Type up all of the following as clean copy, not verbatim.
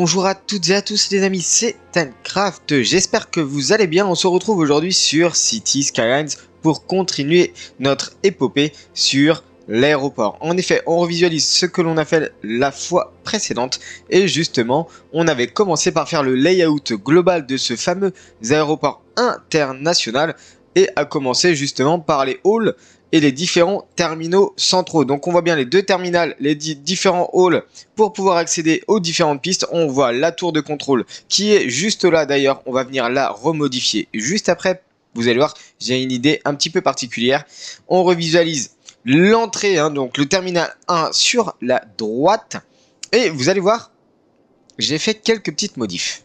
bonjour à toutes et à tous les amis, c'est Timecraft, j'espère que vous allez bien. On se retrouve aujourd'hui sur Cities Skylines pour continuer notre épopée sur l'aéroport. En effet, on revisualise ce que l'on a fait la fois précédente et justement, on avait commencé par faire le layout global de ce fameux aéroport international et a commencé justement par les halls et les différents terminaux centraux. Donc on voit bien les deux terminals, les différents halls pour pouvoir accéder aux différentes pistes. On voit la tour de contrôle qui est juste là d'ailleurs, on va venir la remodifier juste après. Vous allez voir, j'ai une idée un petit peu particulière. On revisualise l'entrée, donc le terminal 1 sur la droite. Et vous allez voir, j'ai fait quelques petites modifs.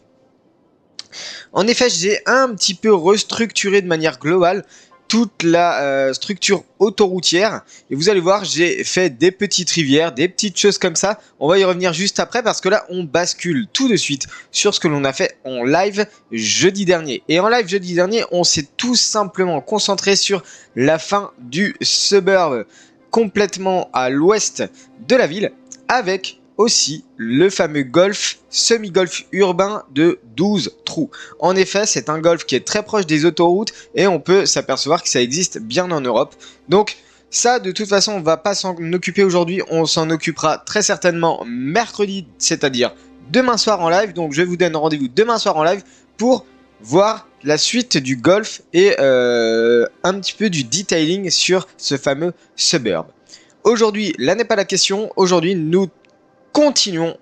En effet, j'ai un petit peu restructuré de manière globale toute la structure autoroutière et vous allez voir, j'ai fait des petites rivières, des petites choses comme ça. On va y revenir juste après parce que là on bascule tout de suite sur ce que l'on a fait en live jeudi dernier. Et en live jeudi dernier, on s'est tout simplement concentré sur la fin du suburb complètement à l'ouest de la ville, avec aussi le fameux golf, semi-golf urbain de 12 trous. En effet, c'est un golf qui est très proche des autoroutes et on peut s'apercevoir que ça existe bien en Europe. Donc ça, de toute façon, on va pas s'en occuper aujourd'hui, on s'en occupera très certainement mercredi, c'est-à-dire demain soir en live. Donc je vous donne rendez-vous demain soir en live pour voir la suite du golf et un petit peu du detailing sur ce fameux suburb. Aujourd'hui, là n'est pas la question, aujourd'hui nous continuons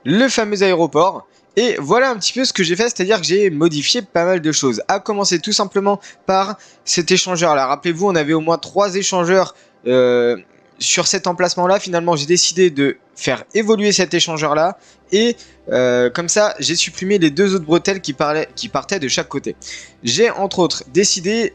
le fameux aéroport et voilà un petit peu ce que j'ai fait, c'est-à-dire que j'ai modifié pas mal de choses. À commencer tout simplement par cet échangeur là. Rappelez-vous, on avait au moins 3 échangeurs sur cet emplacement là. Finalement j'ai décidé de faire évoluer cet échangeur là et comme ça j'ai supprimé les 2 autres bretelles qui partaient de chaque côté. J'ai entre autres décidé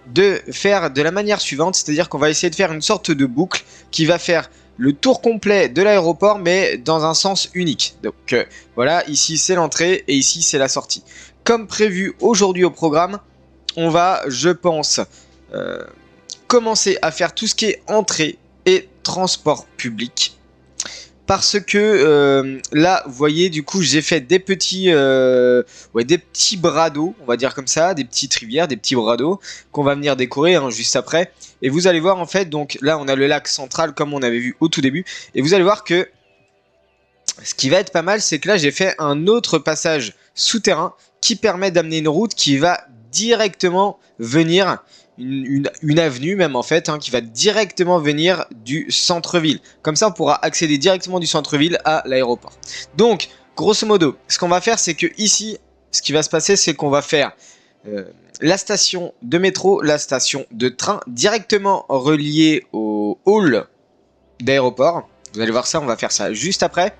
de faire de la manière suivante, c'est-à-dire qu'on va essayer de faire une sorte de boucle qui va faire le tour complet de l'aéroport mais dans un sens unique. Donc voilà, ici c'est l'entrée et ici c'est la sortie. Comme prévu aujourd'hui au programme, on va, je pense, commencer à faire tout ce qui est entrée et transport public. Parce que là, vous voyez, du coup, j'ai fait des petits bras d'eau, on va dire comme ça, des petites rivières, des petits bras d'eau qu'on va venir décorer juste après. Et vous allez voir en fait, donc là, on a le lac central comme on avait vu au tout début. Et vous allez voir que ce qui va être pas mal, c'est que là, j'ai fait un autre passage souterrain qui permet d'amener une route qui va directement venir, une avenue même en fait, qui va directement venir du centre-ville. Comme ça, on pourra accéder directement du centre-ville à l'aéroport. Donc, grosso modo, ce qu'on va faire, c'est que ici, ce qui va se passer, c'est qu'on va faire la station de métro, la station de train, directement reliée au hall d'aéroport. Vous allez voir ça, on va faire ça juste après.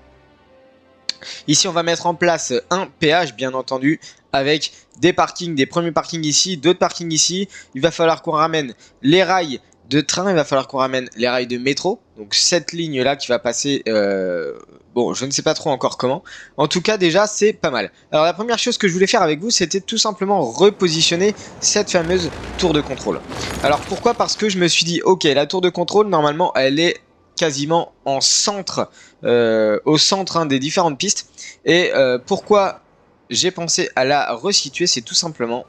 Ici, on va mettre en place un péage, bien entendu, avec des parkings, des premiers parkings ici, d'autres parkings ici. Il va falloir qu'on ramène les rails de train, il va falloir qu'on ramène les rails de métro. Donc cette ligne-là qui va passer, bon, je ne sais pas trop encore comment. En tout cas, déjà, c'est pas mal. Alors la première chose que je voulais faire avec vous, c'était tout simplement repositionner cette fameuse tour de contrôle. Alors pourquoi? Parce que je me suis dit, ok, la tour de contrôle, normalement, elle est quasiment en centre, au centre des différentes pistes. Et pourquoi j'ai pensé à la resituer, c'est tout simplement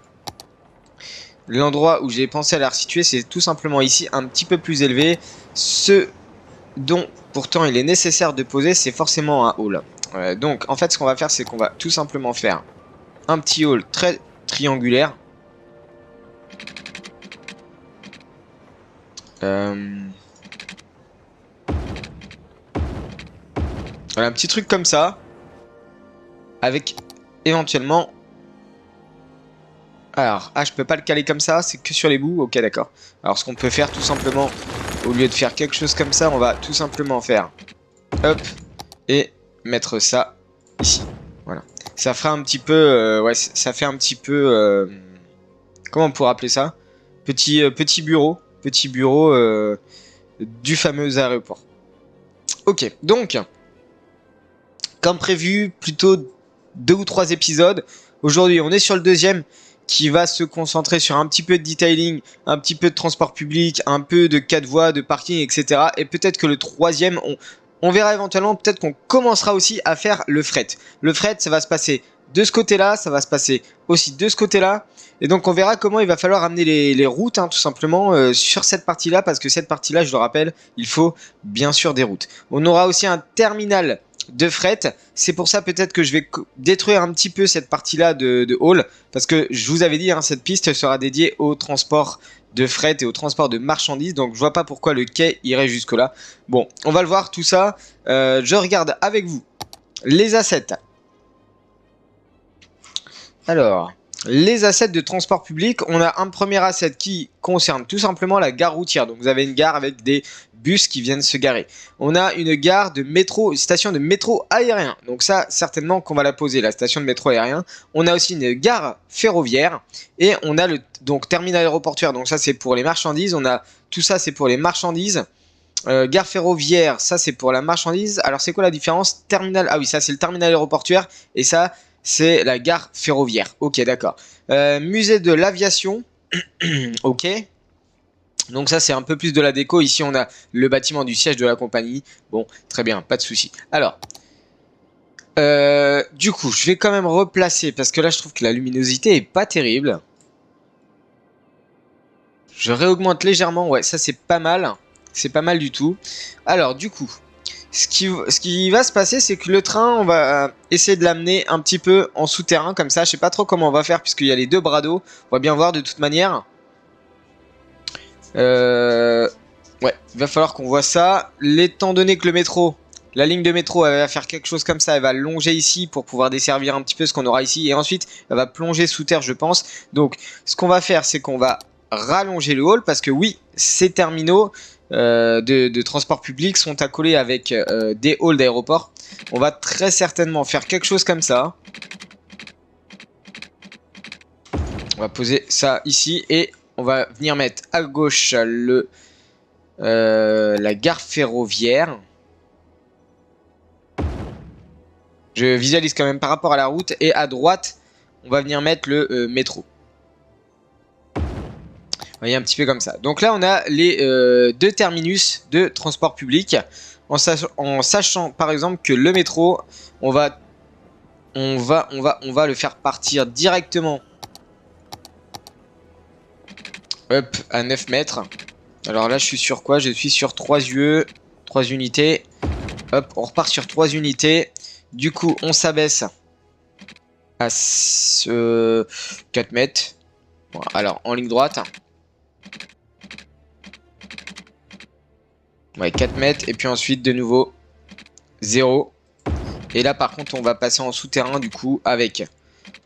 l'endroit où j'ai pensé à la resituer, c'est tout simplement ici, un petit peu plus élevé. Ce dont pourtant il est nécessaire de poser, c'est forcément un hall. Donc en fait, ce qu'on va faire, c'est qu'on va tout simplement faire un petit hall très triangulaire. Voilà, un petit truc comme ça, avec éventuellement... Alors, je peux pas le caler comme ça, c'est que sur les bouts, ok d'accord. Alors ce qu'on peut faire tout simplement, au lieu de faire quelque chose comme ça, on va tout simplement faire, hop, et mettre ça ici, voilà. Ça fera un petit peu, ouais, ça fait un petit peu, comment on pourrait appeler ça? Petit bureau du fameux aéroport. Ok, donc... Comme prévu, plutôt 2 ou 3 épisodes. Aujourd'hui, on est sur le deuxième qui va se concentrer sur un petit peu de detailing, un petit peu de transport public, un peu de 4 voies, de parking, etc. Et peut-être que le troisième, on verra éventuellement, peut-être qu'on commencera aussi à faire le fret. Le fret, ça va se passer de ce côté-là, ça va se passer aussi de ce côté-là. Et donc on verra comment il va falloir amener les routes, hein, tout simplement, sur cette partie-là, parce que cette partie-là, je le rappelle, il faut bien sûr des routes. On aura aussi un terminal de fret, c'est pour ça peut-être que je vais détruire un petit peu cette partie-là de hall, parce que je vous avais dit, hein, cette piste sera dédiée au transport de fret et au transport de marchandises, donc je vois pas pourquoi le quai irait jusque là. Bon, on va le voir tout ça. Je regarde avec vous les assets. Alors, les assets de transport public, on a un premier asset qui concerne tout simplement la gare routière. Donc vous avez une gare avec des bus qui viennent se garer. On a une gare de métro, une station de métro aérien. Donc ça, certainement qu'on va la poser, la station de métro aérien. On a aussi une gare ferroviaire et on a le donc terminal aéroportuaire. Donc ça, c'est pour les marchandises. On a tout ça, c'est pour les marchandises. Gare ferroviaire, ça c'est pour la marchandise. Alors c'est quoi la différence? Terminal, ah oui, ça c'est le terminal aéroportuaire et ça c'est la gare ferroviaire. Ok, d'accord. Musée de l'aviation. Ok. Donc ça c'est un peu plus de la déco. Ici on a le bâtiment du siège de la compagnie. Bon, très bien, pas de souci. Alors, du coup, je vais quand même replacer parce que là je trouve que la luminosité est pas terrible. Je réaugmente légèrement, ouais, ça c'est pas mal. C'est pas mal du tout. Alors, du coup, ce qui va se passer, c'est que le train, on va essayer de l'amener un petit peu en souterrain, comme ça. Je sais pas trop comment on va faire, puisqu'il y a les deux bras d'eau. On va bien voir de toute manière. Ouais, il va falloir qu'on voit ça. Étant donné que le métro, la ligne de métro, elle va faire quelque chose comme ça. Elle va longer ici pour pouvoir desservir un petit peu ce qu'on aura ici. Et ensuite, elle va plonger sous terre, je pense. Donc, ce qu'on va faire, c'est qu'on va rallonger le hall, parce que oui, ces terminaux de transport public sont accolés avec des halls d'aéroport. On va très certainement faire quelque chose comme ça. On va poser ça ici et on va venir mettre à gauche la gare ferroviaire. Je visualise quand même par rapport à la route. Et à droite, on va venir mettre le métro. Vous voyez, un petit peu comme ça. Donc là, on a les deux terminus de transport public. En sachant par exemple que le métro, on va le faire partir directement. Hop, à 9 mètres. Alors là, je suis sur quoi? Je suis sur 3 UE, 3 unités. Hop, on repart sur 3 unités. Du coup, on s'abaisse à 4 mètres. Bon, alors, en ligne droite. Ouais, 4 mètres. Et puis ensuite, de nouveau, 0. Et là, par contre, on va passer en souterrain, du coup, avec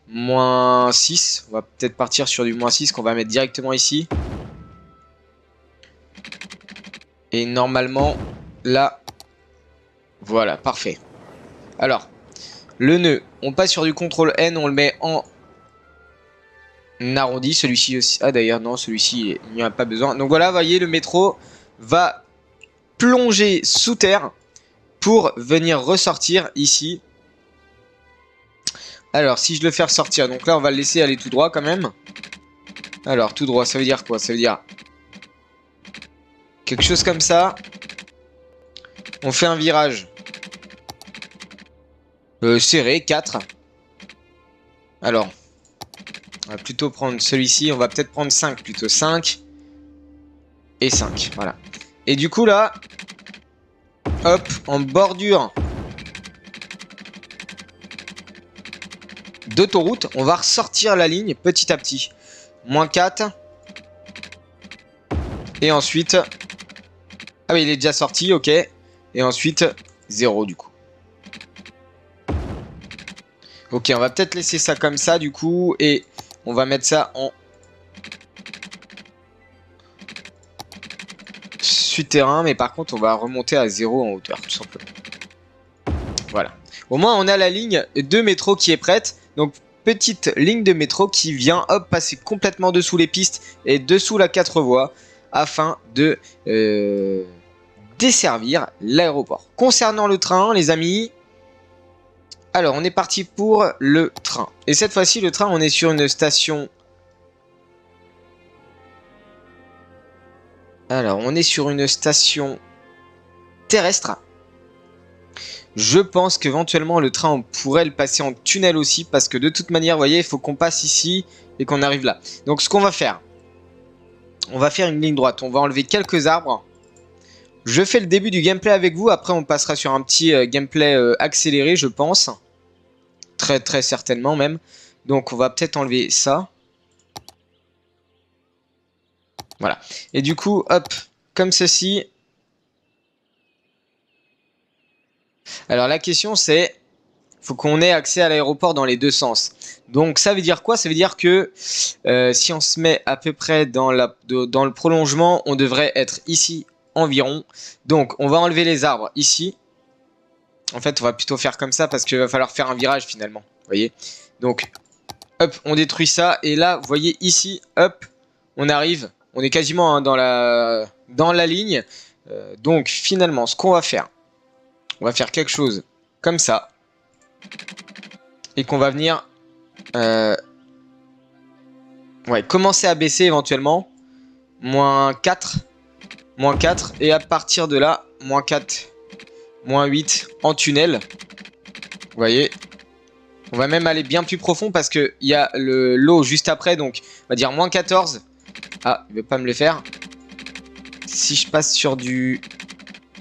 moins 6. On va peut-être partir sur du moins 6 qu'on va mettre directement ici. Et normalement, là, voilà, parfait. Alors, le nœud, on passe sur du CTRL N, on le met en arrondi. Celui-ci aussi. Ah d'ailleurs, non, celui-ci, il n'y a pas besoin. Donc voilà, vous voyez, le métro va plonger sous terre pour venir ressortir ici. Alors, si je le fais ressortir, donc là, on va le laisser aller tout droit quand même. Alors, tout droit, ça veut dire quoi? Ça veut dire quelque chose comme ça. On fait un virage serré, 4. Alors, on va plutôt prendre celui-ci. On va peut-être prendre 5 plutôt. 5 et 5. Voilà. Et du coup, là, hop, en bordure d'autoroute, on va ressortir la ligne petit à petit. Moins 4. Et ensuite... Ah oui, il est déjà sorti, ok. Et ensuite, 0 du coup. Ok, on va peut-être laisser ça comme ça du coup. Et on va mettre ça en souterrain. Mais par contre, on va remonter à 0 en hauteur, tout simplement. Voilà. Au moins, on a la ligne de métro qui est prête. Donc, petite ligne de métro qui vient, hop, passer complètement dessous les pistes et dessous la 4 voies afin de desservir l'aéroport. Concernant le train, les amis... Alors, on est parti pour le train. Et cette fois-ci, le train, on est sur une station... Alors, on est sur une station terrestre. Je pense qu'éventuellement le train on pourrait le passer en tunnel aussi parce que de toute manière, vous voyez, il faut qu'on passe ici et qu'on arrive là. Donc ce qu'on va faire, on va faire une ligne droite. On va enlever quelques arbres. Je fais le début du gameplay avec vous. Après, on passera sur un petit gameplay accéléré, je pense. Très très certainement même. Donc on va peut-être enlever ça. Voilà. Et du coup, hop, comme ceci. Alors la question c'est, faut qu'on ait accès à l'aéroport dans les deux sens. Donc ça veut dire quoi? Ça veut dire que si on se met à peu près dans le prolongement, on devrait être ici environ. Donc on va enlever les arbres ici. En fait on va plutôt faire comme ça parce qu'il va falloir faire un virage finalement. Vous voyez? Donc hop, on détruit ça. Et là, vous voyez ici, hop, on arrive. On est quasiment hein, dans la ligne. Donc finalement, ce qu'on va faire, on va faire quelque chose comme ça. Et qu'on va venir commencer à baisser éventuellement. Moins 4. Moins 4. Et à partir de là, moins 4. Moins 8 en tunnel. Vous voyez. On va même aller bien plus profond parce qu'il y a l'eau juste après. Donc on va dire moins 14. Ah, il ne veut pas me le faire. Si je passe sur du...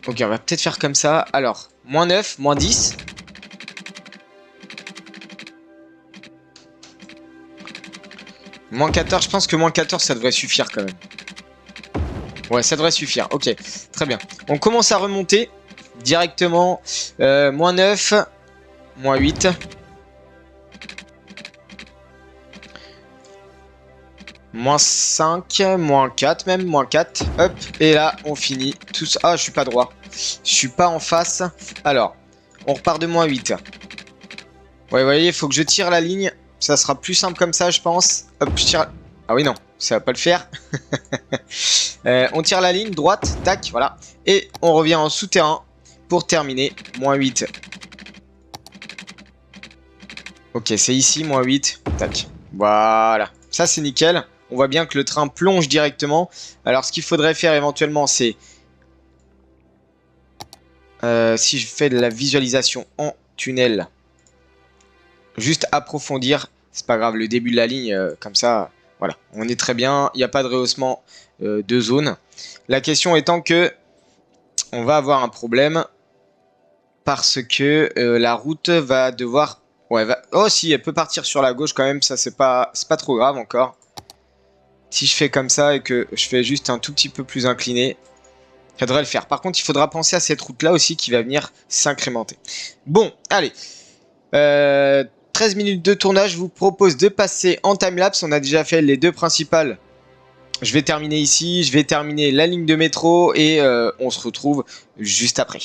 Ok, on va peut-être faire comme ça. Alors, moins 9, moins 10. Moins 14, je pense que moins 14, ça devrait suffire quand même. Ouais, ça devrait suffire. Ok, très bien. On commence à remonter directement. Moins 9, moins 8. Moins 5, moins 4 même, moins 4. Hop, et là, on finit tout ça. Ah, je suis pas droit. Je suis pas en face. Alors, on repart de moins 8. Ouais, vous voyez, il faut que je tire la ligne. Ça sera plus simple comme ça, je pense. Hop, je tire... Ah oui, non, ça va pas le faire. On tire la ligne, droite, tac, voilà. Et on revient en souterrain pour terminer. Moins 8. Ok, c'est ici, moins 8. Tac. Voilà. Ça, c'est nickel. On voit bien que le train plonge directement. Alors, ce qu'il faudrait faire éventuellement, c'est... si je fais de la visualisation en tunnel... Juste approfondir, c'est pas grave, le début de la ligne, comme ça, voilà, on est très bien, il n'y a pas de rehaussement de zone. La question étant que on va avoir un problème parce que la route va devoir... Ouais, oh si, elle peut partir sur la gauche quand même, ça c'est pas trop grave encore. Si je fais comme ça et que je fais juste un tout petit peu plus incliné, ça devrait le faire. Par contre, il faudra penser à cette route-là aussi qui va venir s'incrémenter. Bon, allez. 13 minutes de tournage, je vous propose de passer en timelapse. On a déjà fait les deux principales. Je vais terminer ici, je vais terminer la ligne de métro et on se retrouve juste après.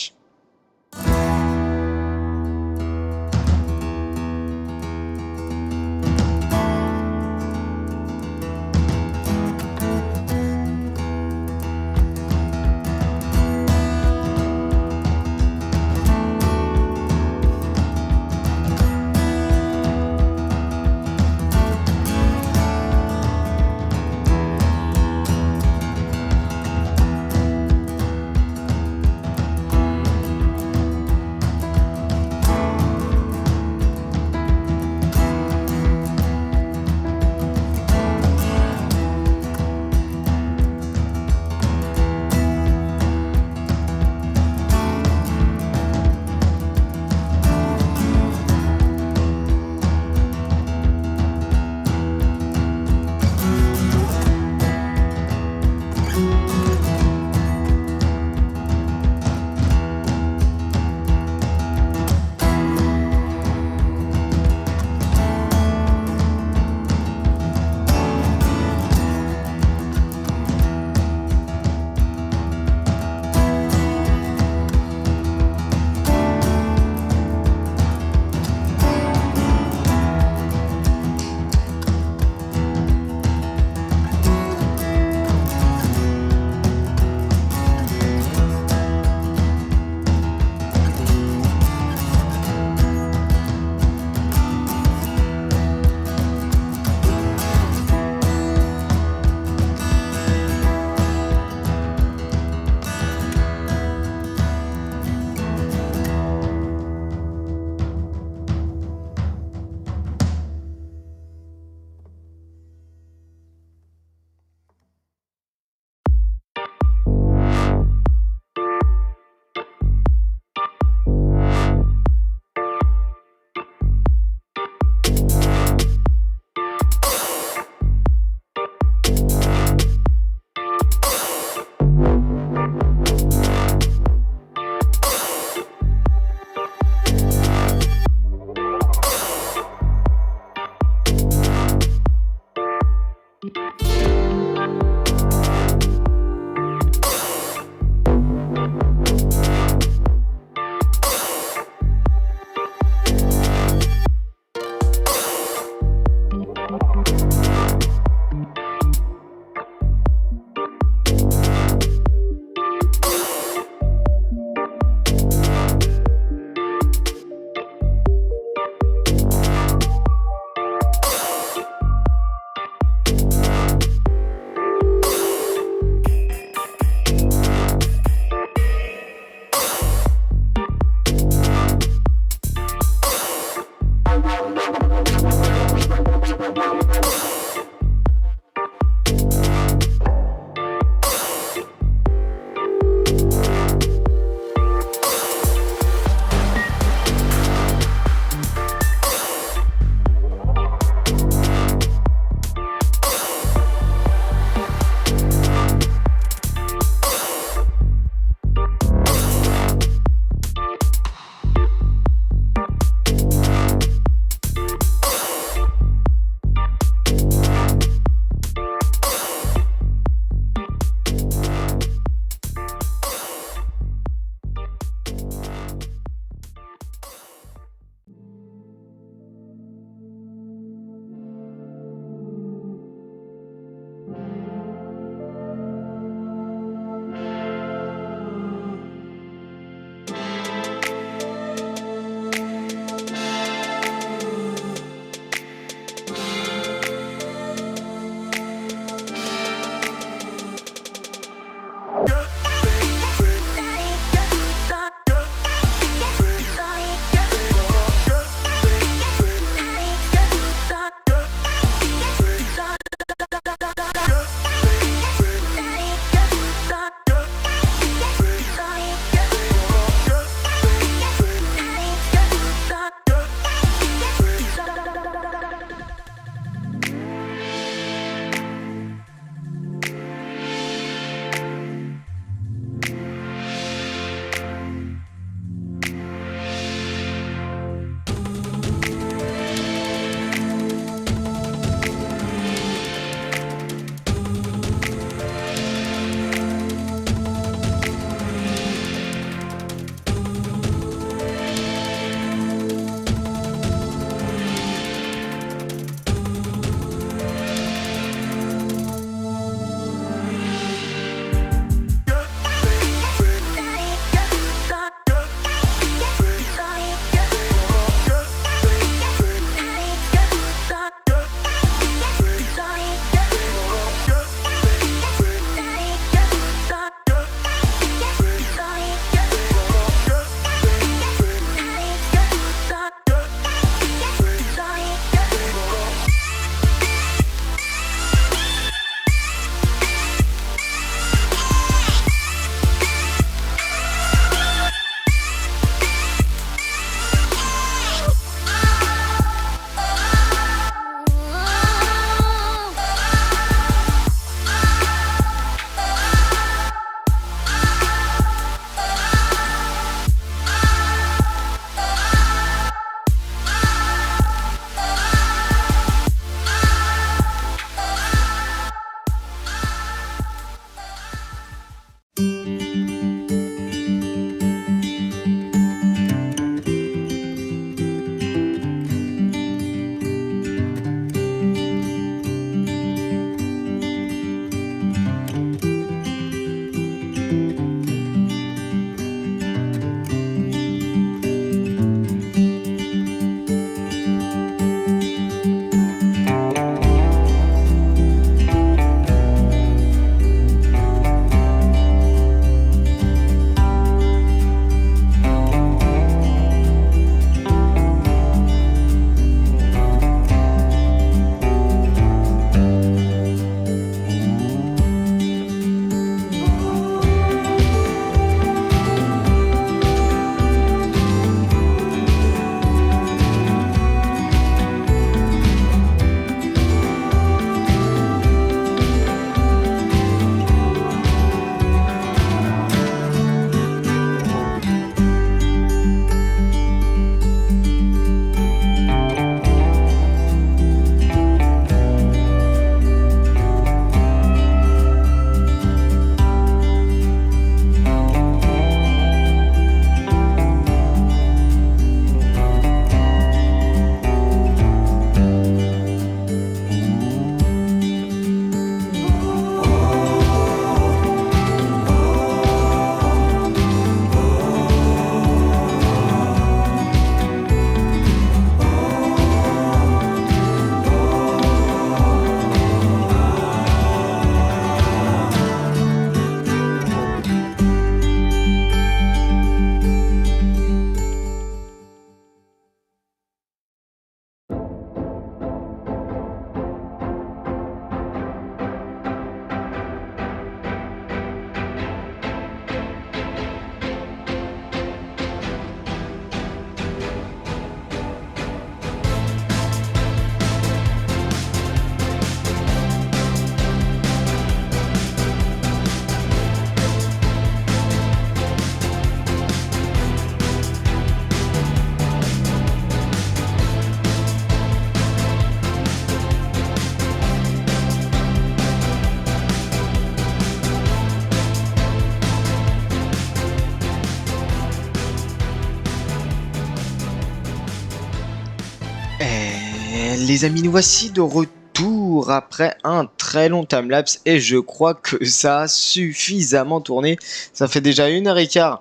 Les amis, nous voici de retour après un très long timelapse et je crois que ça a suffisamment tourné. Ça fait déjà 1h15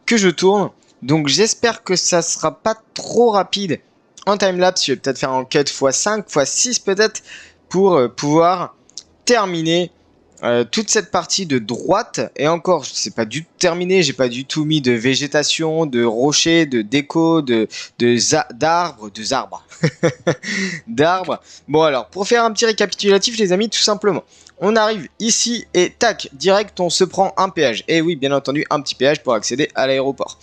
que je tourne, donc j'espère que ça sera pas trop rapide en timelapse. Je vais peut-être faire en cut x5, x6 peut-être pour pouvoir terminer toute cette partie de droite. Et encore, je sais pas du tout terminé, j'ai pas du tout mis de végétation, de rochers, de déco, d'arbres, d'arbres. Bon alors, pour faire un petit récapitulatif les amis, tout simplement, on arrive ici et tac, direct on se prend un péage. Et oui, bien entendu, un petit péage pour accéder à l'aéroport.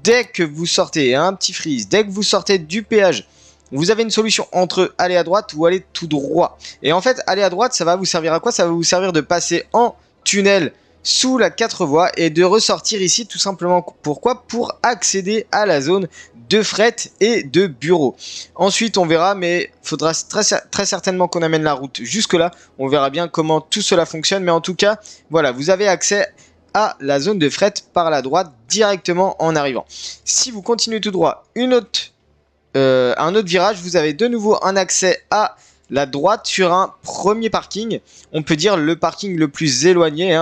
Dès que vous sortez, un petit freeze, dès que vous sortez du péage, vous avez une solution entre aller à droite ou aller tout droit. Et en fait, aller à droite, ça va vous servir à quoi? Ça va vous servir de passer en tunnel sous la 4 voies et de ressortir ici tout simplement. Pourquoi? Pour accéder à la zone de fret et de bureau. Ensuite, on verra, mais il faudra très certainement qu'on amène la route jusque là. On verra bien comment tout cela fonctionne. Mais en tout cas, voilà, vous avez accès à la zone de fret par la droite directement en arrivant. Si vous continuez tout droit, un autre virage, vous avez de nouveau un accès à la droite sur un premier parking. On peut dire le parking le plus éloigné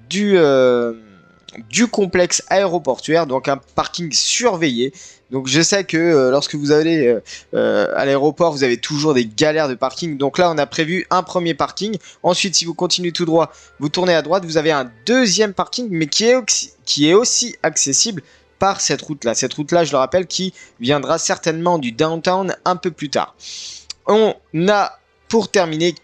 du complexe aéroportuaire, donc un parking surveillé. Donc je sais que lorsque vous allez à l'aéroport, vous avez toujours des galères de parking. Donc là, on a prévu un premier parking. Ensuite, si vous continuez tout droit, vous tournez à droite, vous avez un deuxième parking, mais qui est aussi accessible par cette route-là. Cette route-là, je le rappelle, qui viendra certainement du downtown un peu plus tard. On a, pour terminer,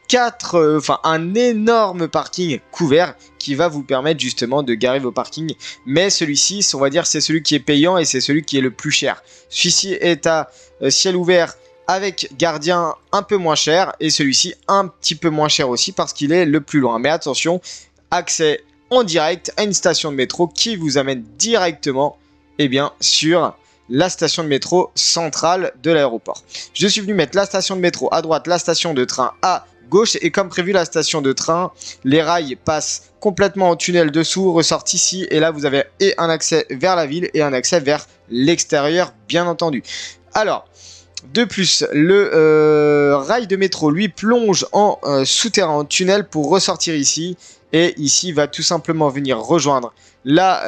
un énorme parking couvert qui va vous permettre justement de garer vos parkings. Mais celui-ci, on va dire, c'est celui qui est payant et c'est celui qui est le plus cher. Celui-ci est à ciel ouvert avec gardien un peu moins cher et celui-ci un petit peu moins cher aussi parce qu'il est le plus loin. Mais attention, accès en direct à une station de métro qui vous amène directement sur la station de métro centrale de l'aéroport. Je suis venu mettre la station de métro à droite, la station de train à gauche et comme prévu la station de train, les rails passent complètement en tunnel dessous, ressortent ici et là vous avez un accès vers la ville et un accès vers l'extérieur bien entendu. Alors, de plus, le rail de métro lui plonge en souterrain, en tunnel pour ressortir ici et ici va tout simplement venir rejoindre la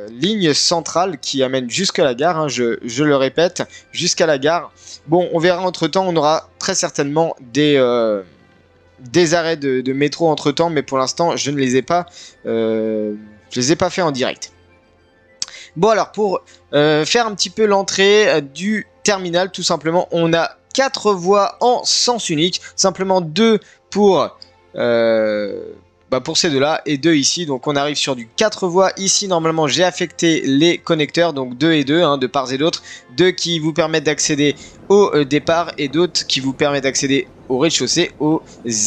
ligne centrale qui amène jusqu'à la gare, hein, je le répète, jusqu'à la gare. Bon, on verra entre temps, on aura très certainement des arrêts de métro entre temps, mais pour l'instant, je ne les ai pas, fait en direct. Bon, alors pour faire un petit peu l'entrée du terminal, tout simplement, on a 4 voies en sens unique, simplement 2 pour ces deux-là et 2 ici. Donc on arrive sur du 4 voies. Ici, normalement, j'ai affecté les connecteurs, donc 2 et 2, hein, de part et d'autre. 2 qui vous permettent d'accéder au départ et d'autres qui vous permettent d'accéder au rez-de-chaussée, aux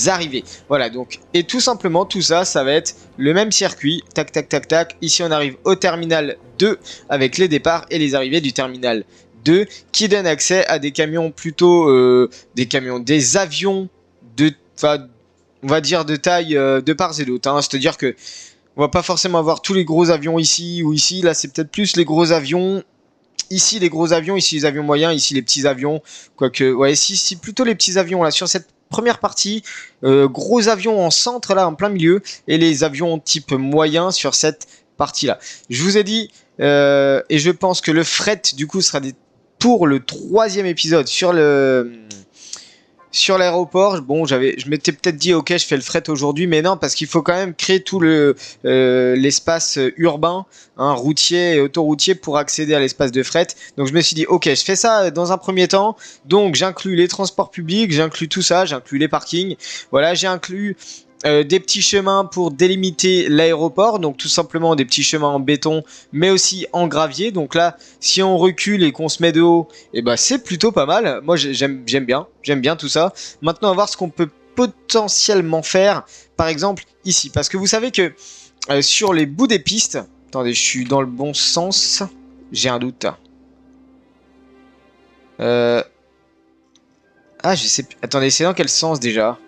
arrivées. Voilà, donc, et tout simplement, tout ça, ça va être le même circuit. Tac, tac, tac, tac. Ici, on arrive au terminal 2 avec les départs et les arrivées du terminal 2 qui donne accès à des camions des avions on va dire de taille de part et d'autre, hein. C'est-à-dire que on va pas forcément avoir tous les gros avions ici ou ici. Là, c'est peut-être plus les gros avions. Ici, les gros avions. Ici, les avions moyens. Ici, les petits avions. Quoique, ouais, ici, plutôt les petits avions, là, sur cette première partie. Gros avions en centre, là, en plein milieu. Et les avions type moyen sur cette partie-là. Je vous ai dit, et je pense que le fret, du coup, sera pour le 3e épisode sur l'aéroport. Bon, je m'étais peut-être dit ok, je fais le fret aujourd'hui, mais non, parce qu'il faut quand même créer tout l'espace urbain, hein, routier et autoroutier pour accéder à l'espace de fret. Donc je me suis dit ok, je fais ça dans un premier temps. Donc j'inclus les transports publics, j'inclus tout ça, j'inclus les parkings. Voilà, j'ai inclus des petits chemins pour délimiter l'aéroport, donc tout simplement des petits chemins en béton mais aussi en gravier. Donc là, si on recule et qu'on se met de haut, et c'est plutôt pas mal. Moi j'aime bien tout ça. Maintenant, on va voir ce qu'on peut potentiellement faire, par exemple ici, parce que vous savez que sur les bouts des pistes, attendez, je suis dans le bon sens, j'ai un doute. Je sais plus. Attendez, c'est dans quel sens déjà?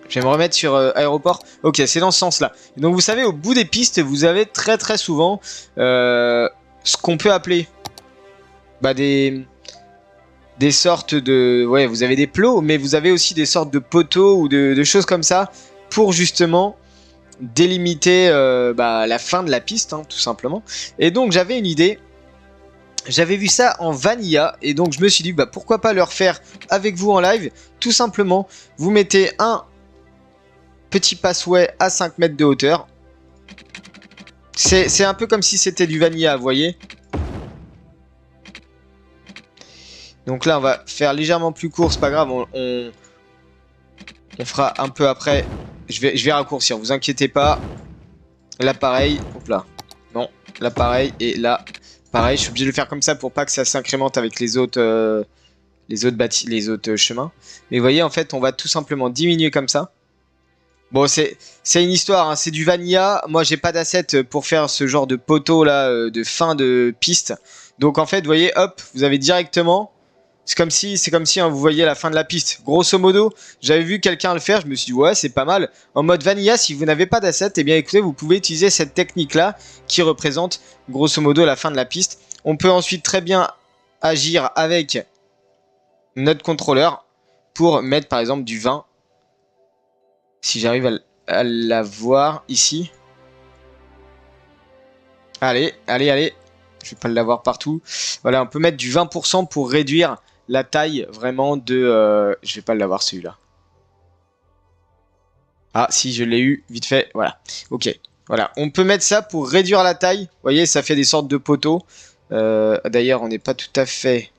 Je vais me remettre sur aéroport. Ok, c'est dans ce sens-là. Donc vous savez, au bout des pistes, vous avez très souvent ce qu'on peut appeler des des sortes de... Ouais, vous avez des plots, mais vous avez aussi des sortes de poteaux ou de choses comme ça pour justement délimiter la fin de la piste, hein, tout simplement. Et donc j'avais une idée. J'avais vu ça en Vanilla et donc je me suis dit bah pourquoi pas le refaire avec vous en live. Tout simplement, vous mettez un petit passway à 5 mètres de hauteur. C'est un peu comme si c'était du Vanilla, vous voyez. Donc là, on va faire légèrement plus court, c'est pas grave, on fera un peu après. Je vais raccourcir, vous inquiétez pas. Là, pareil. Hop là. Non, là, pareil. Et là, pareil. Je suis obligé de le faire comme ça pour pas que ça s'incrémente avec les autres chemins. Mais vous voyez, en fait, on va tout simplement diminuer comme ça. Bon, c'est une histoire, hein, c'est du vanilla. Moi, j'ai pas d'assets pour faire ce genre de poteau là, de fin de piste. Donc, en fait, vous voyez, hop, vous avez directement. C'est comme si hein, vous voyez la fin de la piste. Grosso modo, j'avais vu quelqu'un le faire, je me suis dit ouais, c'est pas mal. En mode vanilla, si vous n'avez pas d'assets, eh bien écoutez, vous pouvez utiliser cette technique là qui représente grosso modo la fin de la piste. On peut ensuite très bien agir avec notre contrôleur pour mettre par exemple du vin. Si j'arrive à la voir ici. Allez, allez, allez. Je vais pas l'avoir partout. Voilà, on peut mettre du 20% pour réduire la taille vraiment de... Je vais pas l'avoir celui-là. Ah, si, je l'ai eu, vite fait. Voilà, ok. Voilà, on peut mettre ça pour réduire la taille. Vous voyez, ça fait des sortes de poteaux. D'ailleurs, on n'est pas tout à fait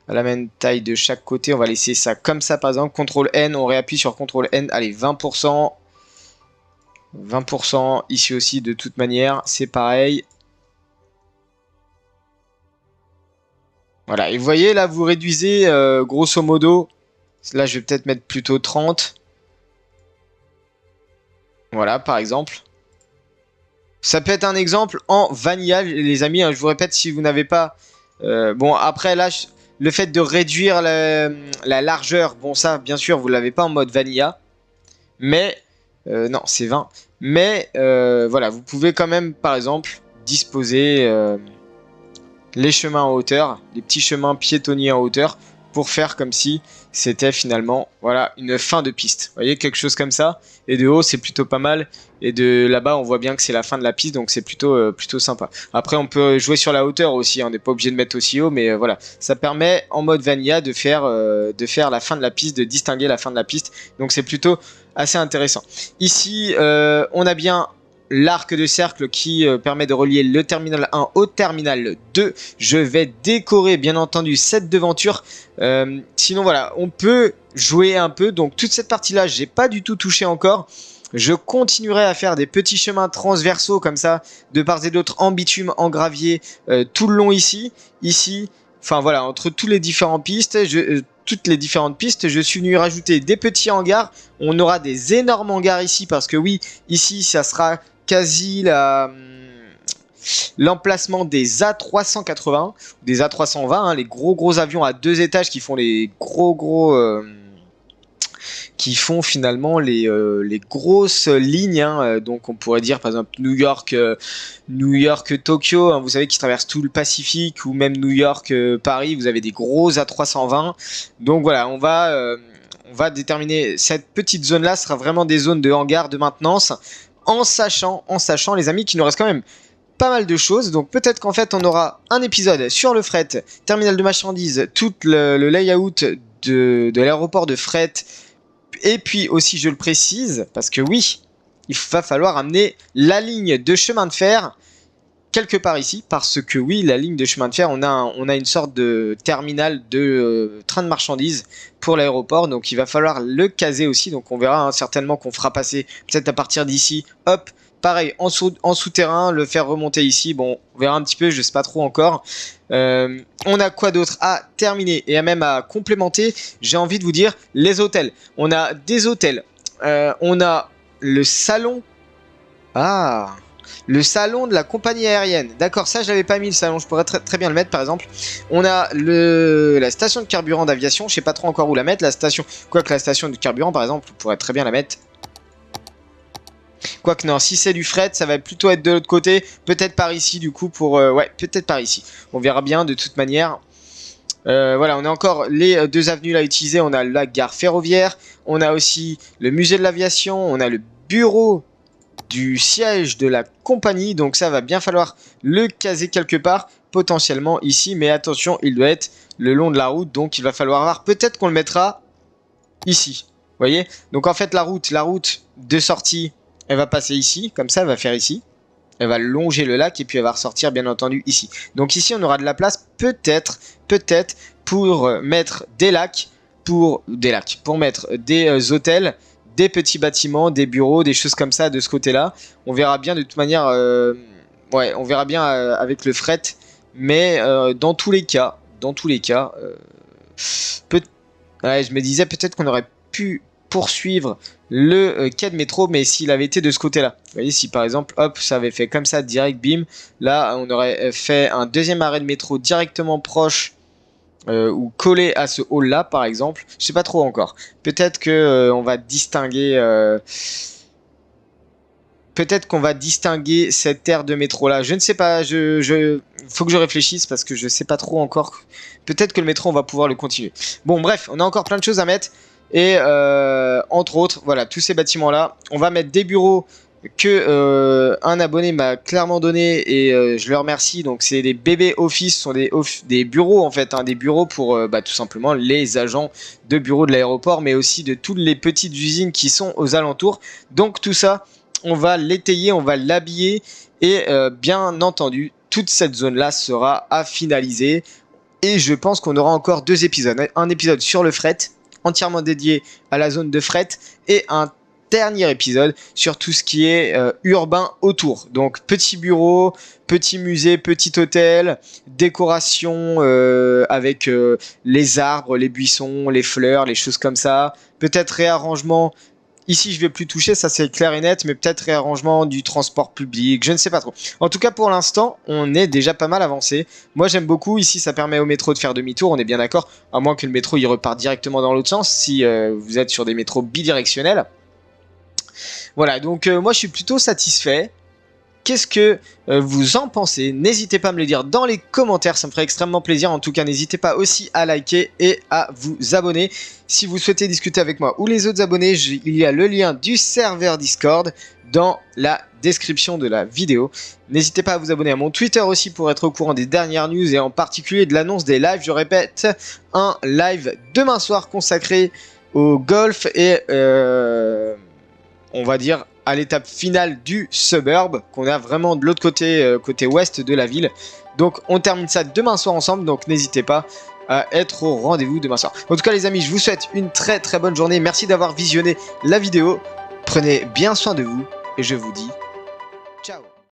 à la même taille de chaque côté. On va laisser ça comme ça, par exemple. CTRL N, on réappuie sur CTRL N. Allez, 20%. 20% ici aussi, de toute manière. C'est pareil. Voilà, et vous voyez, là, vous réduisez, grosso modo. Là, je vais peut-être mettre plutôt 30. Voilà, par exemple. Ça peut être un exemple en vanilla, les amis. Hein, je vous répète, si vous n'avez pas... bon, après, là, le fait de réduire la largeur, bon, ça, bien sûr, vous ne l'avez pas en mode vanilla. Mais... non, c'est 20. Mais, voilà, vous pouvez quand même, par exemple, disposer les chemins en hauteur, les petits chemins piétonniers en hauteur, pour faire comme si c'était finalement voilà une fin de piste. Vous voyez, quelque chose comme ça. Et de haut, c'est plutôt pas mal. Et de là-bas, on voit bien que c'est la fin de la piste, donc c'est plutôt sympa. Après, on peut jouer sur la hauteur aussi. On n'est pas obligé de mettre aussi haut, mais voilà. Ça permet, en mode vanilla, de faire la fin de la piste, de distinguer la fin de la piste. Donc c'est plutôt assez intéressant. Ici, on a bien l'arc de cercle qui permet de relier le terminal 1 au terminal 2. Je vais décorer bien entendu cette devanture. Sinon voilà, on peut jouer un peu. Donc toute cette partie là, j'ai pas du tout touché encore. Je continuerai à faire des petits chemins transversaux comme ça, de part et d'autre, en bitume, en gravier, tout le long ici. Ici, enfin voilà, entre toutes les différentes pistes, je suis venu rajouter des petits hangars. On aura des énormes hangars ici parce que oui, ici ça sera quasi l'emplacement des A380, des A320, hein, les gros avions à 2 étages qui font les qui font finalement les grosses lignes, hein, donc on pourrait dire par exemple New York, Tokyo, hein, vous savez qui traverse tout le Pacifique, ou même New York, Paris, vous avez des gros A320. Donc voilà, on va déterminer cette petite zone là sera vraiment des zones de hangar, de maintenance, en sachant les amis qu'il nous reste quand même pas mal de choses. Donc peut-être qu'en fait on aura un épisode sur le fret, terminal de marchandises, tout le layout de l'aéroport de fret. Et puis aussi, je le précise, parce que oui, il va falloir amener la ligne de chemin de fer quelque part ici, parce que oui, la ligne de chemin de fer, on a une sorte de terminal de train de marchandises pour l'aéroport, donc il va falloir le caser aussi. Donc on verra, hein, certainement qu'on fera passer peut-être à partir d'ici, hop, pareil, en souterrain, le faire remonter ici. Bon, on verra un petit peu, je sais pas trop encore. On a quoi d'autre à terminer et même à complémenter? J'ai envie de vous dire les hôtels. On a des hôtels. On a le salon. Ah, le salon de la compagnie aérienne. D'accord, ça je l'avais pas mis le salon. Je pourrais très bien le mettre par exemple. On a la station de carburant d'aviation. Je sais pas trop encore où la mettre. La station, quoique la station de carburant par exemple, on pourrait très bien la mettre. Quoique non, si c'est du fret, ça va plutôt être de l'autre côté. Peut-être par ici du coup pour... ouais, peut-être par ici. On verra bien de toute manière. Voilà, on a encore les deux avenues là utilisées. On a la gare ferroviaire, on a aussi le musée de l'aviation, on a le bureau du siège de la compagnie. Donc ça va bien falloir le caser quelque part, potentiellement ici. Mais attention, il doit être le long de la route, donc il va falloir voir. Peut-être qu'on le mettra ici. Vous voyez? Donc en fait la route de sortie, elle va passer ici, comme ça, elle va faire ici. Elle va longer le lac et puis elle va ressortir bien entendu ici. Donc ici on aura de la place peut-être pour mettre des lacs, pour mettre des hôtels, des petits bâtiments, des bureaux, des choses comme ça de ce côté-là. On verra bien de toute manière, ouais, on verra bien avec le fret. Mais dans tous les cas, ouais, je me disais peut-être qu'on aurait pu poursuivre le quai de métro, mais s'il avait été de ce côté-là. Vous voyez, si par exemple, hop, ça avait fait comme ça, direct, bim, là, on aurait fait un deuxième arrêt de métro directement proche ou collé à ce hall-là, par exemple. Je sais pas trop encore. Peut-être que on va distinguer... peut-être qu'on va distinguer cette aire de métro là. Je ne sais pas, faut que je réfléchisse parce que je sais pas trop encore. Peut-être que le métro on va pouvoir le continuer. Bon bref, on a encore plein de choses à mettre. Et entre autres, voilà, tous ces bâtiments là. On va mettre des bureaux que un abonné m'a clairement donné et je le remercie. Donc c'est des bébés office, ce sont des bureaux en fait, hein, des bureaux pour tout simplement les agents de bureaux de l'aéroport, mais aussi de toutes les petites usines qui sont aux alentours. Donc tout ça, on va l'étayer, on va l'habiller et bien entendu, toute cette zone-là sera à finaliser. Et je pense qu'on aura encore deux épisodes. Un épisode sur le fret, entièrement dédié à la zone de fret, et un dernier épisode sur tout ce qui est urbain autour. Donc petit bureau, petit musée, petit hôtel, décoration avec les arbres, les buissons, les fleurs, les choses comme ça. Peut-être réarrangement. Ici, je vais plus toucher, ça c'est clair et net, mais peut-être réarrangement du transport public, je ne sais pas trop. En tout cas, pour l'instant, on est déjà pas mal avancé. Moi, j'aime beaucoup. Ici, ça permet au métro de faire demi-tour, on est bien d'accord. À moins que le métro, il repart directement dans l'autre sens, si vous êtes sur des métros bidirectionnels. Voilà, donc moi, je suis plutôt satisfait. Qu'est-ce que vous en pensez? N'hésitez pas à me le dire dans les commentaires, ça me ferait extrêmement plaisir. En tout cas, n'hésitez pas aussi à liker et à vous abonner. Si vous souhaitez discuter avec moi ou les autres abonnés, il y a le lien du serveur Discord dans la description de la vidéo. N'hésitez pas à vous abonner à mon Twitter aussi pour être au courant des dernières news et en particulier de l'annonce des lives. Je répète, un live demain soir consacré au golf et on va dire à l'étape finale du suburb qu'on a vraiment de l'autre côté, côté ouest de la ville. Donc on termine ça demain soir ensemble, donc n'hésitez pas à être au rendez-vous demain soir. En tout cas les amis, je vous souhaite une très bonne journée. Merci d'avoir visionné la vidéo. Prenez bien soin de vous et je vous dis ciao.